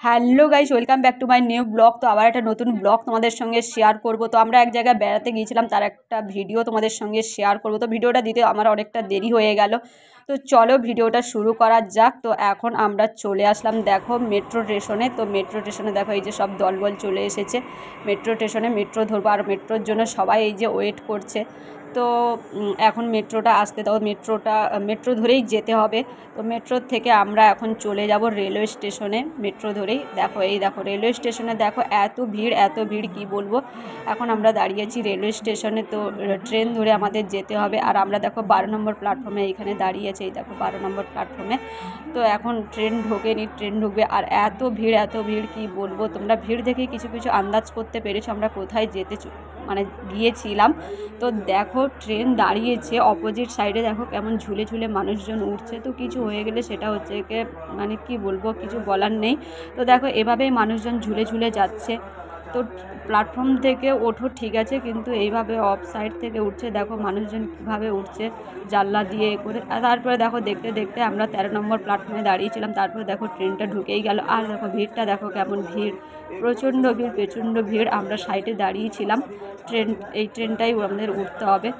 Hello guys, welcome back to my new blog. তো আবার একটা নতুন ব্লগ তোমাদের সঙ্গে শেয়ার করব। তো আমরা এক জায়গায় বেড়াতে গিয়েছিলাম, তার একটা ভিডিও তোমাদের সঙ্গে শেয়ার করব। তো ভিডিওটা দিতে আমার অনেকটা দেরি হয়ে গেল, তো চলো ভিডিওটা শুরু করা যাক। তো এখন আমরা চলে আসলাম দেখো মেট্রো স্টেশনে। তো মেট্রো স্টেশনে দেখো এই যে সব দলবল চলে এসেছে মেট্রো স্টেশনে। মেট্রো ধরবো আর মেট্রোর জন্য সবাই এই যে ওয়েট করছে। তো এখন মেট্রোটা আসতে দাও, মেট্রো ধরেই যেতে হবে। তো মেট্রোর থেকে আমরা এখন চলে যাব রেলওয়ে স্টেশনে মেট্রো ধরেই। দেখো এই দেখো রেলওয়ে স্টেশনে দেখো এত ভিড় কি বলবো। এখন আমরা দাঁড়িয়েছি রেলওয়ে স্টেশনে, তো ট্রেন ধরে আমাদের যেতে হবে। আর আমরা দেখো 12 নম্বর প্ল্যাটফর্মে এইখানে দাঁড়িয়েছে, এই দেখো 12 নম্বর প্ল্যাটফর্মে। তো এখন ট্রেন ঢোকেনি, ট্রেন ঢুকবে। আর এত ভিড় কি বলবো, তোমরা ভিড় দেখে কিছু আন্দাজ করতে পেরেছো আমরা কোথায় মানে গিয়েছিলাম। তো দেখো ট্রেন দাঁড়িয়েছে, অপোজিট সাইডে দেখো কেমন ঝুলে মানুষজন উঠছে। তো কিছু হয়ে গেলে সেটা হচ্ছে কি মানে কি বলবো, কিছু বলার নেই। তো দেখো এভাবেই মানুষজন ঝুলে যাচ্ছে। তো প্ল্যাটফর্ম থেকে ওঠো ঠিক আছে, কিন্তু এইভাবে অফ সাইড থেকে উঠছে, দেখো মানুষজন কীভাবে উঠছে জানলা দিয়ে করে। আর তারপরে দেখো দেখতে আমরা 13 নম্বর প্ল্যাটফর্মে দাঁড়িয়েছিলাম। তারপরে দেখো ট্রেনটা ঢুকেই গেল। আর দেখো ভিড়টা দেখো কেমন ভিড়, প্রচণ্ড ভিড়। আমরা সাইডে দাঁড়িয়েছিলাম, এই ট্রেনটাই আমাদের উঠতে হবে।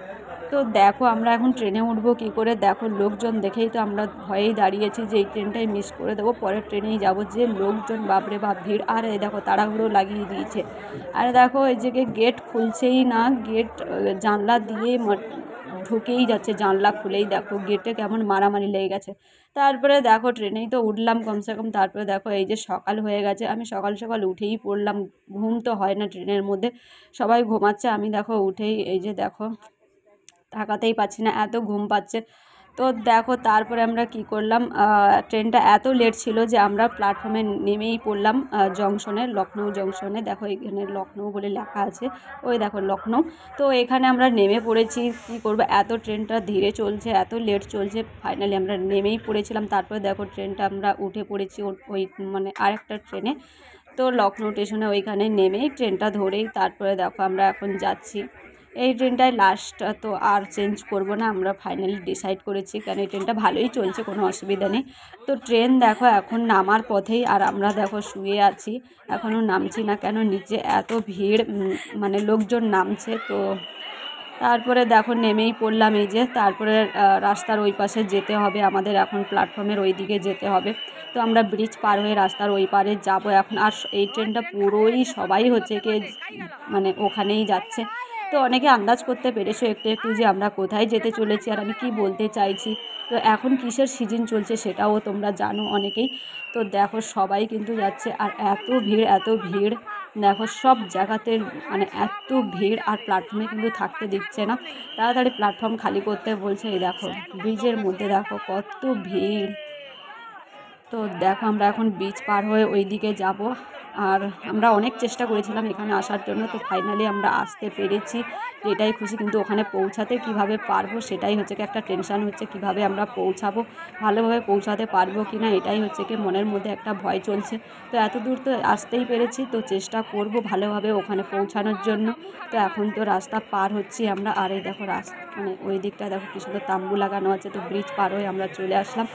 তো দেখো আমরা এখন ট্রেনে উঠবো কী করে, দেখো লোকজন দেখেই তো আমরা ভয়েই দাঁড়িয়েছি যে এই ট্রেনটাই মিস করে দেবো, পরের ট্রেনেই যাব। যে লোকজন বাপরে বাপ ভিড়। আর এই দেখো তাড়াহুড়ো লাগিয়ে দিয়েছে। আর দেখো এই যে গেট খুলছেই না, গেট জানলা দিয়ে ঢুকেই যাচ্ছে, জানলা খুলেই দেখো গেটে কেমন মারামারি লেগে গেছে। তারপরে দেখো ট্রেনেই তো উঠলাম কমসে কম। তারপরে দেখো এই যে সকাল হয়ে গেছে, আমি সকাল উঠেই পড়লাম। ঘুম তো হয় না ট্রেনের মধ্যে, সবাই ঘুমাচ্ছে, আমি দেখো উঠেই এই যে দেখো তাকাতেই পাচ্ছি না, এত ঘুম পাচ্ছে। তো দেখো তারপরে আমরা কি করলাম, ট্রেনটা এত লেট ছিল যে আমরা প্ল্যাটফর্মে নেমেই পড়লাম জংশনে, লখনৌ জংশনে। দেখো এখানে লখনৌ বলে লেখা আছে, ওই দেখো লখনৌ। তো এখানে আমরা নেমে পড়েছি। কী করবো, এত ট্রেনটা ধীরে চলছে, এত লেট চলছে, ফাইনালি আমরা নেমেই পড়েছিলাম। তারপরে দেখো ট্রেনটা আমরা উঠে পড়েছি ওই মানে আরেকটা ট্রেনে। তো লখনৌ স্টেশনে ওইখানে নেমেই ট্রেনটা ধরেই তারপরে দেখো আমরা এখন যাচ্ছি। এই ট্রেনটাই লাস্ট, তো আর চেঞ্জ করব না, আমরা ফাইনালি ডিসাইড করেছি, কারণ এই ট্রেনটা ভালোই চলছে, কোনো অসুবিধা নেই। তো ট্রেন দেখো এখন নামার পথেই, আর আমরা দেখো শুয়ে আছি, এখনও নামছি না। কেন, নিচে এত ভিড়, মানে লোকজন নামছে। তো তারপরে দেখো নেমেই পড়লাম এই যে। তারপরে রাস্তার ওই পাশে যেতে হবে আমাদের, এখন প্ল্যাটফর্মের ওই দিকে যেতে হবে। তো আমরা ব্রিজ পার হয়ে রাস্তার ওই পারে যাব এখন। আর এই ট্রেনটা পুরোই সবাই হচ্ছে কি মানে ওখানেই যাচ্ছে। তো অনেকে আন্দাজ করতে পেরেছো একটু যে আমরা কোথায় যেতে চলেছি আর আমি কি বলতে চাইছি। তো এখন কিসের সিজন চলছে সেটাও তোমরা জানো অনেকেই। তো দেখো সবাই কিন্তু যাচ্ছে, আর এত ভিড় দেখো সব জায়গাতে, মানে এত ভিড়। আর প্ল্যাটফর্মে কিন্তু থাকতে দিচ্ছে না, তাড়াতাড়ি প্ল্যাটফর্ম খালি করতে বলছে। এই দেখো ব্রিজের মধ্যে দেখো কত ভিড়। তো দেখো আমরা এখন ব্রিজ পার হয়ে ওই দিকে যাব। আর আমরা অনেক চেষ্টা করেছিলাম এখানে আসার জন্য, তো ফাইনালি আমরা আসতে পেরেছি, এটাই খুশি। কিন্তু ওখানে পৌঁছাতে কিভাবে পারবো সেটাই হচ্ছে কি একটা টেনশান হচ্ছে, কিভাবে আমরা পৌঁছাবো, ভালোভাবে পৌঁছাতে পারবো কি না, এটাই হচ্ছে কি মনের মধ্যে একটা ভয় চলছে। তো এত দূর তো আসতেই পেরেছি, তো চেষ্টা করব ভালোভাবে ওখানে পৌঁছানোর জন্য। তো এখন তো রাস্তা পার হচ্ছি আমরা। আর এই দেখো মানে ওই দিকটা দেখো কি সুন্দর তাম্বু লাগানো আছে। তো ব্রিজ পার হয়ে আমরা চলে আসলাম।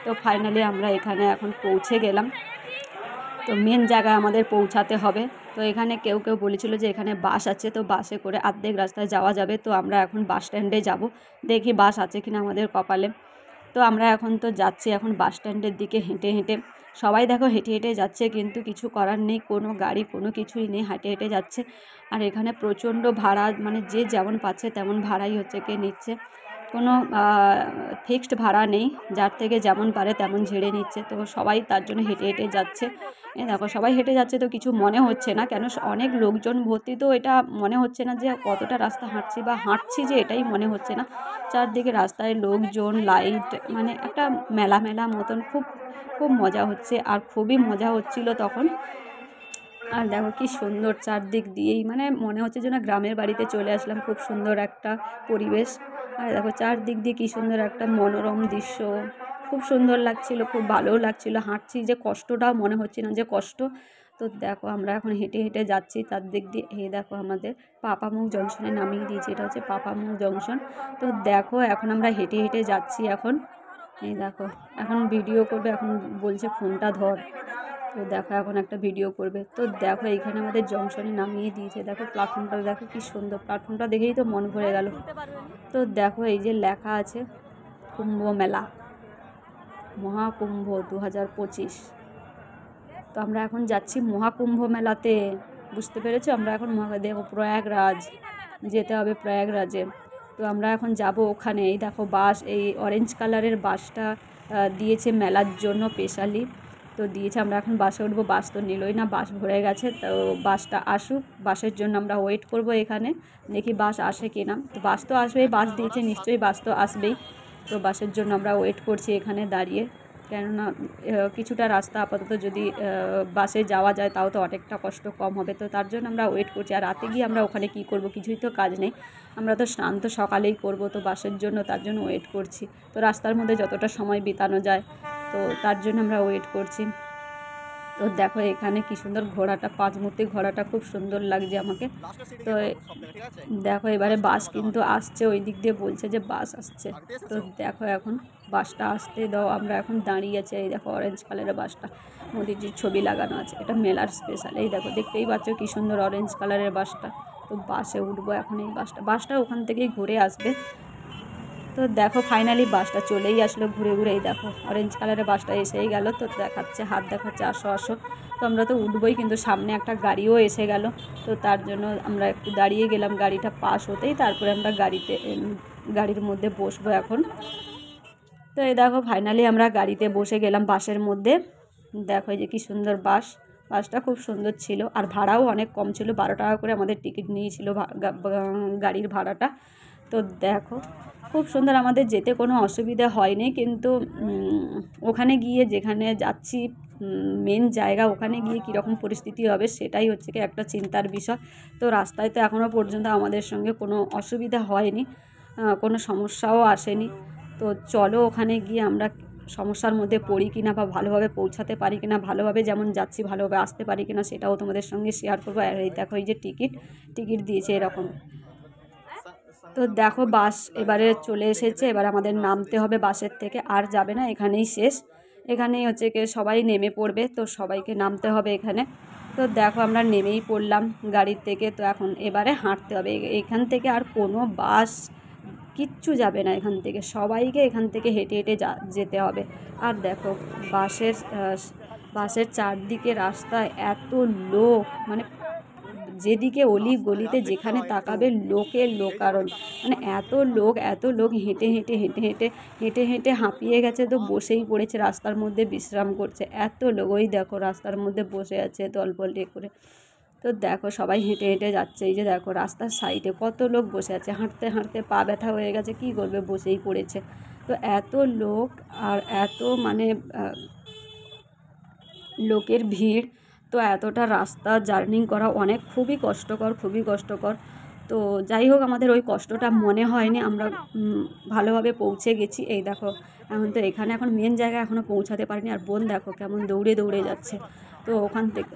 তো ফাইনালি আমরা এখানে এখন পৌঁছে গেলাম। তো মেন জায়গায় আমাদের পৌঁছাতে হবে। তো এখানে কেউ বলেছিল যে এখানে বাস আছে, তো বাসে করে অর্ধেক রাস্তায় যাওয়া যাবে। তো আমরা এখন বাস স্ট্যান্ডে যাব, দেখি বাস আছে কিনা আমাদের কপালে। তো আমরা এখন তো যাচ্ছি এখন বাস স্ট্যান্ডের দিকে হেঁটে সবাই দেখো হেঁটে যাচ্ছে, কিন্তু কিছু করার নেই, কোনো গাড়ি কোনো কিছুই নেই, হেঁটে যাচ্ছে। আর এখানে প্রচণ্ড ভাড়া, মানে যে যেমন পাচ্ছে তেমন ভাড়াই হচ্ছে কে নিচ্ছে, কোনো ফিক্সড ভাড়া নেই, যার থেকে যেমন পারে তেমন ঝেড়ে নিচ্ছে। তো সবাই তার জন্য হেঁটে যাচ্ছে। দেখো সবাই হেঁটে যাচ্ছে, তো কিছু মনে হচ্ছে না, কেন অনেক লোকজন ভর্তি। তো এটা মনে হচ্ছে না যে কতটা রাস্তা হাঁটছি যে এটাই মনে হচ্ছে না। চারদিকে রাস্তায় লোকজন, লাইট, মানে একটা মেলা মতন, খুব মজা হচ্ছে। আর খুবই মজা হচ্ছিল তখন। আর দেখো কি সুন্দর চারদিক দিয়েই, মানে মনে হচ্ছে যেন গ্রামের বাড়িতে চলে আসলাম, খুব সুন্দর একটা পরিবেশ। আর দেখো চারদিক দিয়ে কী সুন্দর একটা মনোরম দৃশ্য, খুব সুন্দর লাগছিল, খুব ভালোও লাগছিল। হাঁটছি যে কষ্টটাও মনে হচ্ছে না যে কষ্ট। তো দেখো আমরা এখন হেঁটে যাচ্ছি তার দিক দিয়ে। দেখো আমাদের পাপামুখ জংশনে নামিয়ে দিয়েছি, এটা হচ্ছে পাপামুখ জংশন। তো দেখো এখন আমরা হেঁটে যাচ্ছি এখন। দেখো এখন ভিডিও করবে, এখন বলছে ফোনটা ধর। তো দেখো এখন একটা ভিডিও করবে। তো দেখো এইখানে আমাদের জংশনে নামিয়ে দিয়েছে। দেখো প্ল্যাটফর্মটা, দেখো কি সুন্দর, প্ল্যাটফর্মটা দেখেই তো মন ভরে গেল। তো দেখো এই যে লেখা আছে কুম্ভ মেলা, মহাকুম্ভ 2025। তো আমরা এখন যাচ্ছি মহাকুম্ভ মেলাতে, বুঝতে পেরেছো? আমরা এখন দেখো প্রয়াগরাজ যেতে হবে, প্রয়াগরাজে। তো আমরা এখন যাব ওখানে। এই দেখো বাস, এই অরেঞ্জ কালারের বাসটা দিয়েছে মেলার জন্য স্পেশালি। তো দিয়েছে, আমরা এখন বাসে উঠবো। বাস তো নিলই না, বাস ভরে গেছে। তো বাসটা আসুক, বাসের জন্য আমরা ওয়েট করব এখানে, দেখি বাস আসে কিনা। তো বাস তো আসবেই, বাস দিয়েছে নিশ্চয়ই, বাস তো আসবেই। তো বাসের জন্য আমরা ওয়েট করছি এখানে দাঁড়িয়ে, কেননা কিছুটা রাস্তা আপাতত যদি বাসে যাওয়া যায় তাও তো অনেকটা কষ্ট কম হবে। তো তার জন্য আমরা ওয়েট করছি। আর রাতে গিয়ে আমরা ওখানে কি করব, কিছুই তো কাজ নেই। আমরা তো স্নান তো সকালেই করব, তো বাসের জন্য তার জন্য ওয়েট করছি। তো রাস্তার মধ্যে যতটা সময় বিতানো যায়, তো তার জন্য আমরা ওয়েট করছি। তো দেখো এখানে কি সুন্দর ঘোড়াটা, 5 মূর্তি ঘোড়াটা খুব সুন্দর লাগছে আমাকে। তো দেখো এবারে বাস কিন্তু আসছে, ওই দিক দিয়ে বলছে যে বাস আসছে। তো দেখো এখন বাসটা আসতে দাও, আমরা এখন দাঁড়িয়ে আছি। এই দেখো অরেঞ্জ কালারের বাসটা, মোদিজির ছবি লাগানো আছে, এটা মেলার স্পেশাল। এই দেখো দেখতেই পাচ্ছ কি সুন্দর অরেঞ্জ কালারের বাসটা। তো বাসে উঠবো এখন। এই বাসটা ওখান থেকেই ঘুরে আসবে। তো দেখো ফাইনালি বাসটা চলেই আসলো ঘুরে ঘুরে। এই দেখো অরেঞ্জ কালারের বাসটা এসেই গেল। তো দেখাচ্ছে, হাত দেখাচ্ছে আসো আসো। তো আমরা তো উঠবোই, কিন্তু সামনে একটা গাড়িও এসে গেল। তো তার জন্য আমরা একটু দাঁড়িয়ে গেলাম, গাড়িটা পাস হতেই তারপরে আমরা গাড়ির মধ্যে বসবো এখন। তো এই দেখো ফাইনালি আমরা গাড়িতে বসে গেলাম বাসের মধ্যে। দেখো এই যে কি সুন্দর বাসটা খুব সুন্দর ছিল, আর ভাড়াও অনেক কম ছিল। 12 টাকা করে আমাদের টিকিট নিয়েছিল গাড়ির ভাড়াটা। তো দেখো খুব সুন্দর, আমাদের যেতে কোনো অসুবিধা হয়নি। কিন্তু ওখানে গিয়ে, যেখানে যাচ্ছি মেন জায়গা, ওখানে গিয়ে কীরকম পরিস্থিতি হবে সেটাই হচ্ছে কি একটা চিন্তার বিষয়। তো রাস্তায় তো এখনও পর্যন্ত আমাদের সঙ্গে কোনো অসুবিধা হয়নি, কোনো সমস্যাও আসেনি। তো চলো ওখানে গিয়ে আমরা সমস্যার মধ্যে পড়ি কিনা, বা ভালোভাবে পৌঁছাতে পারি কিনা, ভালোভাবে যেমন যাচ্ছি ভালোভাবে আসতে পারি কিনা, সেটাও তোমাদের সঙ্গে শেয়ার করবো। আর এই দেখো এই যে টিকিট দিয়েছে এরকম। তো দেখো বাস এবারে চলে এসেছে, এবার আমাদের নামতে হবে বাসের থেকে, আর যাবে না, এখানেই শেষ। এখানেই হচ্ছে কি সবাই নেমে পড়বে, তো সবাইকে নামতে হবে এখানে। তো দেখো আমরা নেমেই পড়লাম গাড়ির থেকে। তো এখন এবারে হাঁটতে হবে এখান থেকে, আর কোনো বাস কিচ্ছু যাবে না এখান থেকে, সবাইকে এখান থেকে হেঁটে হেঁটে যেতে হবে। আর দেখো বাসের চারদিকে রাস্তায় এত লোক, মানে যেদিকে অলি গলিতে যেখানে তাকাবে লোকারণ, মানে এত লোক হেঁটে হেঁটে হেঁটে হেঁটে হেঁটে হেঁটে হাঁপিয়ে গেছে। তো বসেই পড়েছে রাস্তার মধ্যে, বিশ্রাম করছে। এত লোক, ওই দেখো রাস্তার মধ্যে বসে আছে দলবল করে। তো দেখো সবাই হেঁটে হেঁটে যাচ্ছে। এই যে দেখো রাস্তার সাইডে কত লোক বসে আছে, হাঁটতে হাঁটতে পা ব্যথা হয়ে গেছে, কি করবে, বসেই পড়েছে। তো এত লোক, আর এত মানে লোকের ভিড়। তো এতটা রাস্তা জার্নি করা খুবই কষ্টকর। তো যাই হোক, আমাদের ওই কষ্টটা মনে হয়নি, আমরা ভালোভাবে পৌঁছে গেছি। এই দেখো এখন মেন জায়গায় এখনও পৌঁছাতে পারিনি। আর বোন দেখো কেমন দৌড়ে দৌড়ে যাচ্ছে। তো ওখান থেকে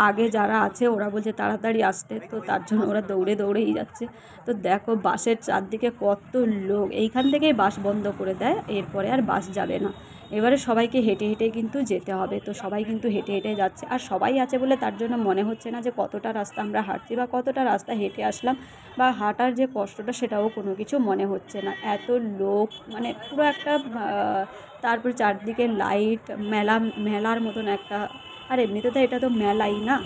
আগে যারা আছে ওরা বলছে তাড়াতাড়ি আসতে, তো তার জন্য ওরা দৌড়ে দৌড়েই যাচ্ছে। তো দেখো বাসের চারদিকে কত লোক, এইখান থেকেই বাস বন্ধ করে দেয়, এরপরে আর বাস যাবে না। এবারে সবাইকে হেঁটে হেঁটে কিন্তু যেতে হবে। তো সবাই কিন্তু হেঁটে হেঁটে যাচ্ছে, আর সবাই আছে বলে তার জন্য মনে হচ্ছে না যে কতটা রাস্তা আমরা হাঁটছি বা কতটা রাস্তা হেঁটে আসলাম, বা হাঁটার যে কষ্টটা সেটাও কোনো কিছু মনে হচ্ছে না। এত লোক, মানে পুরো একটা তারপর চারদিকে লাইট, মেলার মতন একটা। আর এমনিতে তো এটা তো মেলাই না,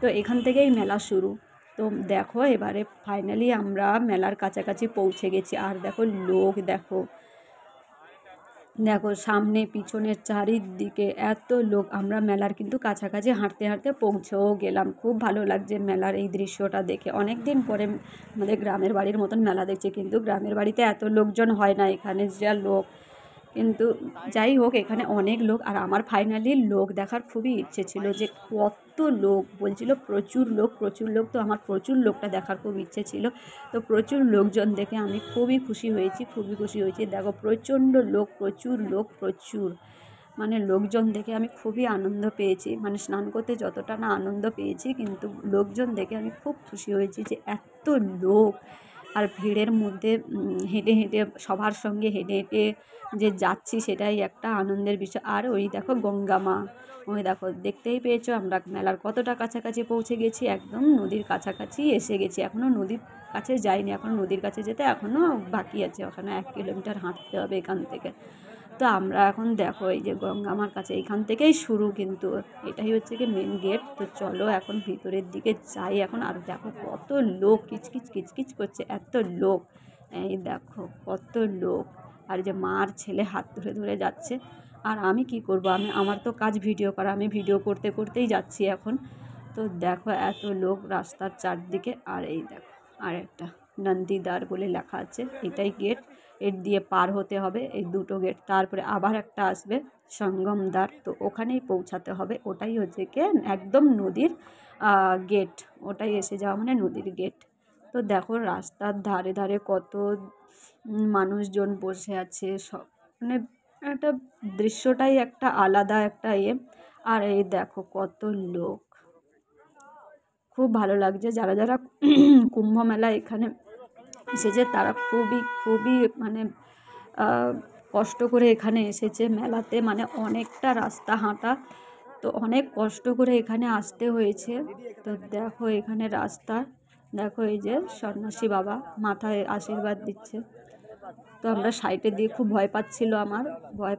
তো এখান থেকেই মেলা শুরু। তো দেখো এবারে ফাইনালি আমরা মেলার কাছাকাছি পৌঁছে গেছি। আর দেখো লোক দেখো সামনে পিছনের চারিদিকে এত লোক। আমরা মেলার কিন্তু কাছাকাছি হাঁটতে হাঁটতে পৌঁছেও গেলাম। খুব ভালো লাগছে মেলার এই দৃশ্যটা দেখে। অনেক দিন পরে আমাদের গ্রামের বাড়ির মতন মেলা দেখছি, কিন্তু গ্রামের বাড়িতে এত লোকজন হয় না, এখানে যা লোক। কিন্তু যাই হোক এখানে অনেক লোক। আর আমার ফাইনালি লোক দেখার খুবই ইচ্ছে ছিল, যে কত লোক বলছিল, প্রচুর লোক। তো আমার প্রচুর লোকটা দেখার খুব ইচ্ছে ছিল। তো প্রচুর লোকজন দেখে আমি খুবই খুশি হয়েছি। দেখো প্রচুর মানে লোকজন দেখে আমি খুবই আনন্দ পেয়েছি। মানে স্নান করতে যতটা না আনন্দ পেয়েছি, কিন্তু লোকজন দেখে আমি খুব খুশি হয়েছি যে এত লোক। আর ভিড়ের মধ্যে হেঁটে হেঁটে সবার সঙ্গে হেঁটে হেঁটে যে যাচ্ছি সেটাই একটা আনন্দের বিষয়। আর ওই দেখো গঙ্গা মা, ওই দেখো দেখতেই পেয়েছো আমরা মেলার কতটা কাছাকাছি পৌঁছে গেছি, একদম নদীর কাছাকাছি এসে গেছি। এখনও নদীর কাছে যাইনি, এখন নদীর কাছে যেতে এখনও বাকি আছে, ওখানে 1 কিলোমিটার হাঁটতে হবে এখান থেকে। তো আমরা এখন দেখো এই যে গঙ্গা মার কাছে, এইখান থেকেই শুরু, কিন্তু এটাই হচ্ছে কি মেন গেট। তো চলো এখন ভিতরের দিকে যাই এখন। আর দেখো কত লোক কিচকিচ কিচকিচ করছে, এত লোক, এই দেখো কত লোক। আর যে মার ছেলে হাত ধরে ধরে যাচ্ছে। আর আমি কি করব, আমার তো কাজ ভিডিও করা, আমি ভিডিও করতে করতেই যাচ্ছি এখন। তো দেখো এত লোক রাস্তার চারদিকে। আর এই দেখো আর একটা নন্দীদ্বার বলে লেখা আছে, এটাই গেট, এর দিয়ে পার হতে হবে এই দুটো গেট। তারপরে আবার একটা আসবে সঙ্গমদ্বার, তো ওখানেই পৌঁছাতে হবে। ওটাই হচ্ছে কি একদম নদীর গেট, ওটাই এসে যাওয়া মানে নদীর গেট। তো দেখো রাস্তার ধারে ধারে কত মানুষজন বসে আছে, সব মানে একটা দৃশ্যটাই একটা আলাদা একটা আর এই দেখো কত লোক, খুব ভালো লাগছে। যারা যারা কুম্ভ মেলা এখানে এসেছে তারা খুবই খুবই মানে কষ্ট করে এখানে এসেছে মেলাতে, মানে অনেকটা রাস্তা হাঁটা, তো অনেক কষ্ট করে এখানে আসতে হয়েছে। তো দেখো এখানে রাস্তা, দেখো এই যে সন্ন্যাসী বাবা মাথায় আশীর্বাদ দিচ্ছে। তো আমরা সাইডে দিয়ে খুব ভয়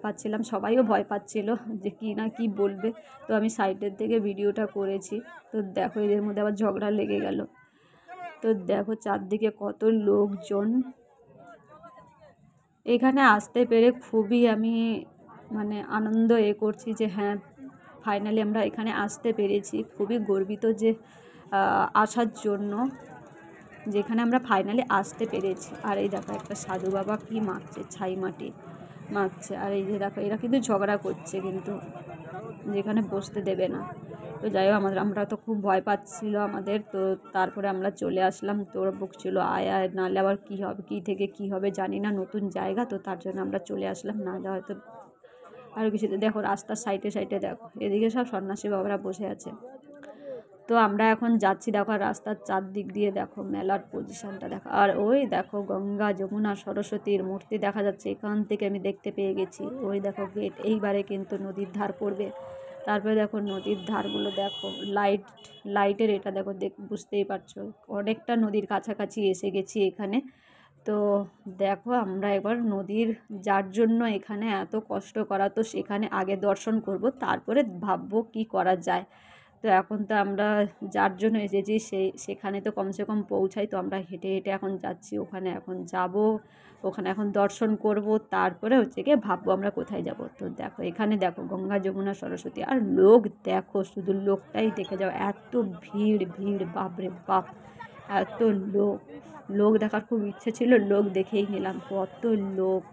পাচ্ছিলাম, সবাইও ভয় পাচ্ছিল যে কি না কি বলবে। তো আমি সাইডের থেকে ভিডিওটা করেছি। তো দেখো এদের মধ্যে আবার ঝগড়া লেগে গেল। তো দেখো চারদিকে কত লোকজন, এখানে আসতে পেরে খুবই আমি মানে আনন্দ করছি যে হ্যাঁ ফাইনালি আমরা এখানে আসতে পেরেছি। খুবই গর্বিত যে আসার জন্য, যেখানে আমরা ফাইনালি আসতে পেরেছি। আর এই দেখো একটা সাধু বাবা কি মাখছে, ছাই মাটি মাখছে। আর এই যে দেখো এরা কিন্তু ঝগড়া করছে, কিন্তু যেখানে বসতে দেবে না। তো যাই হোক আমরা তো খুব ভয় পাচ্ছিল আমাদের, তো তারপরে আমরা চলে আসলাম। তোর বকছিল আয় আয়, নাহলে আবার কী হবে, কী থেকে কী হবে জানি না, নতুন জায়গা তো তার জন্য আমরা চলে আসলাম, নাহলে হয়তো আর কিছুতে। দেখো রাস্তার সাইডে সাইডে দেখো এদিকে সব সন্ন্যাসী বাবারা বসে আছে। তো আমরা এখন যাচ্ছি, দেখো রাস্তার চারদিক দিয়ে দেখো মেলার পজিশনটা দেখো। আর ওই দেখো গঙ্গা যমুনা সরস্বতীর মূর্তি দেখা যাচ্ছে, এখান থেকে আমি দেখতে পেয়ে গেছি। ওই দেখো গেট, এইবারে কিন্তু নদীর ধার পড়বে। তারপরে দেখো নদীর ধারগুলো দেখো, লাইটের এটা দেখো, বুঝতেই পারছো অনেকটা নদীর কাছাকাছি এসে গেছি এখানে। তো দেখো আমরা এবার নদীর, যার জন্য এখানে এত কষ্ট করা, তো সেখানে আগে দর্শন করব, তারপরে ভাববো কি করা যায়। তো এখন তো আমরা যার জন্য এসেছি সেখানে তো কমসে কম পৌঁছাই। তো আমরা হেঁটে হেঁটে এখন যাচ্ছি, ওখানে এখন যাব, ওখানে এখন দর্শন করব, তারপরে হচ্ছে গিয়ে ভাববো আমরা কোথায় যাব। তো দেখো এখানে দেখো গঙ্গা যমুনা সরস্বতী, আর লোক দেখো, শুধু লোকটাই দেখে যাও, এত ভিড় ভিড়, বাপরে বাপ, এত লোক দেখার খুব ইচ্ছে ছিল, লোক দেখেই নিলাম কত লোক।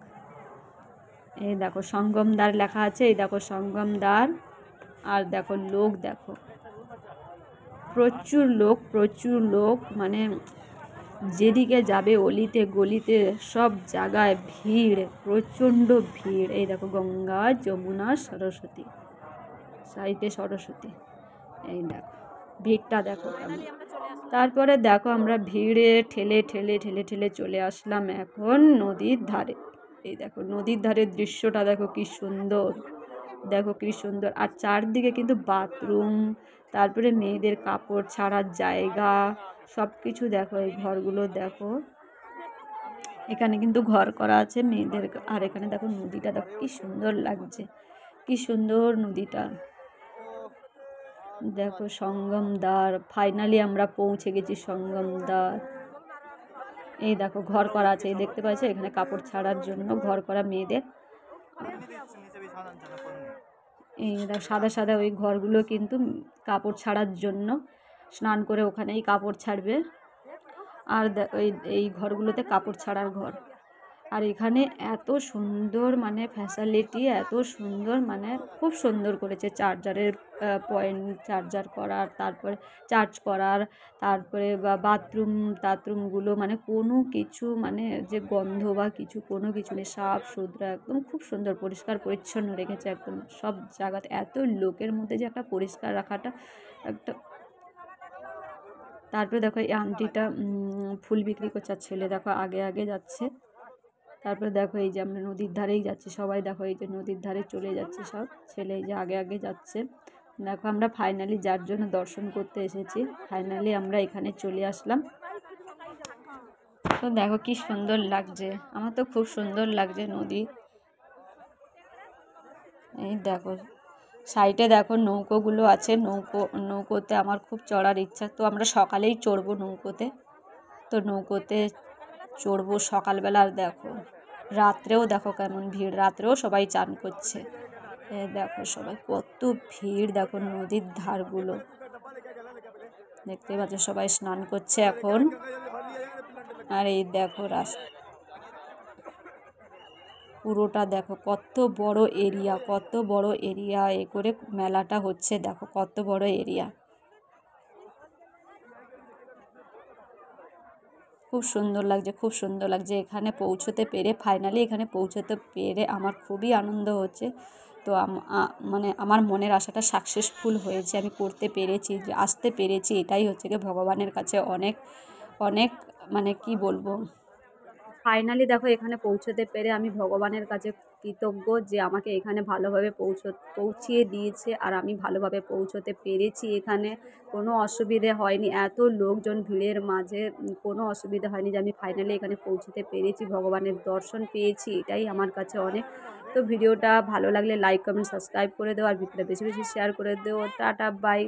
এই দেখো সঙ্গমদ্বার লেখা আছে, এই দেখো সঙ্গমদ্বার। আর দেখো লোক দেখো, প্রচুর লোক, মানে যেদিকে যাবে অলিতে গলিতে সব জায়গায় ভিড়, প্রচণ্ড ভিড়। এই দেখো গঙ্গা যমুনা সরস্বতী, সাইডে সরস্বতী, এই দেখো ভিড়টা দেখো কেমন। তারপরে দেখো আমরা ভিড়ে ঠেলে ঠেলে ঠেলে ঠেলে চলে আসলাম এখন নদীর ধারে। এই দেখো নদীর ধারের দৃশ্যটা দেখো কি সুন্দর, দেখো কি সুন্দর। আর চারদিকে কিন্তু বাথরুম, তারপরে মেয়েদের কাপড় ছাড়ার জায়গা, সব কিছু দেখো। এই ঘরগুলো দেখো, এখানে কিন্তু ঘর করা আছে মেয়েদের। আর এখানে দেখো নদীটা দেখো কি সুন্দর লাগছে, কি সুন্দর নদীটা। দেখো সঙ্গমদ্বার, ফাইনালি আমরা পৌঁছে গেছি সঙ্গমদ্বার। এই দেখো ঘর করা আছে, এই দেখতে পাচ্ছ এখানে কাপড় ছাড়ার জন্য ঘর করা মেয়েদের। এই দেখো সাদা সাদা ওই ঘরগুলো কিন্তু কাপড় ছাড়ার জন্য, স্নান করে ওখানেই কাপড় ছাড়বে। আর এই ঘরগুলোতে কাপড় ছাড়ার ঘর। আর এখানে এত সুন্দর মানে ফ্যাসিলিটি, এত সুন্দর, মানে খুব সুন্দর করেছে। চার্জারের পয়েন্ট, চার্জার করার, তারপরে চার্জ করার, তারপরে বাথরুমগুলো, মানে কোনো কিছু মানে যে গন্ধ বা কিছু কোনো কিছু নেই, সাফ সুতরা একদম, খুব সুন্দর পরিষ্কার পরিচ্ছন্ন রেখেছে একদম সব জায়গাতে। এত লোকের মধ্যে যে একটা পরিষ্কার রাখাটা একটা। তারপরে দেখো এই আন্টিটা ফুল বিক্রি করছে, আর ছেলে দেখো আগে আগে যাচ্ছে। তারপরে দেখো এই যে আমরা নদীর ধারেই যাচ্ছি, সবাই দেখো এই যে নদীর ধারে চলে যাচ্ছে, সব ছেলে এই যে আগে আগে যাচ্ছে। দেখো আমরা ফাইনালি যার জন্য দর্শন করতে এসেছি, ফাইনালি আমরা এখানে চলে আসলাম। তো দেখো কি সুন্দর লাগছে, আমার তো খুব সুন্দর লাগছে নদী। এই দেখো সাইডে দেখো নৌকোগুলো আছে, নৌকোতে আমার খুব চড়ার ইচ্ছা। তো আমরা সকালেই চড়বো নৌকোতে, তো নৌকোতে চড়বো সকালবেলা। আর দেখো রাত্রেও দেখো কেমন ভিড়, রাত্রেও সবাই চান করছে। দেখো সবাই কত ভিড়, দেখো নদীর ধারগুলো দেখতে পাচ্ছ, সবাই স্নান করছে এখন। আর এই দেখো রাস্তা পুরোটা দেখো কত বড় এরিয়া, কত বড় এরিয়া এ করে মেলাটা হচ্ছে, দেখো কত বড় এরিয়া। খুব সুন্দর লাগছে, খুব সুন্দর লাগছে এখানে পৌঁছতে পেরে। ফাইনালি এখানে পৌঁছতে পেরে আমার খুবই আনন্দ হচ্ছে। তো মানে আমার মনের আশাটা সাকসেসফুল হয়েছে, আমি করতে পেরেছি, আসতে পেরেছি, এটাই হচ্ছে কি ভগবানের কাছে অনেক অনেক মানে কি বলবো। ফাইনালি দেখো এখানে পৌঁছতে পেরে আমি ভগবানের কাছে কৃতজ্ঞ যে আমাকে এখানে ভালোভাবে পৌঁছিয়ে দিয়েছে, আর আমি ভালোভাবে পৌঁছতে পেরেছি। এখানে কোনো অসুবিধে হয়নি, এত লোকজন ভিড়ের মাঝে কোনো অসুবিধা হয়নি, যে আমি ফাইনালি এখানে পৌঁছতে পেরেছি, ভগবানের দর্শন পেয়েছি, এটাই আমার কাছে অনেক। তো ভিডিওটা ভালো লাগলে লাইক কমেন্ট সাবস্ক্রাইব করে দেও, আর ভিডিওটা বেশি বেশি শেয়ার করে দেও। Tata bye.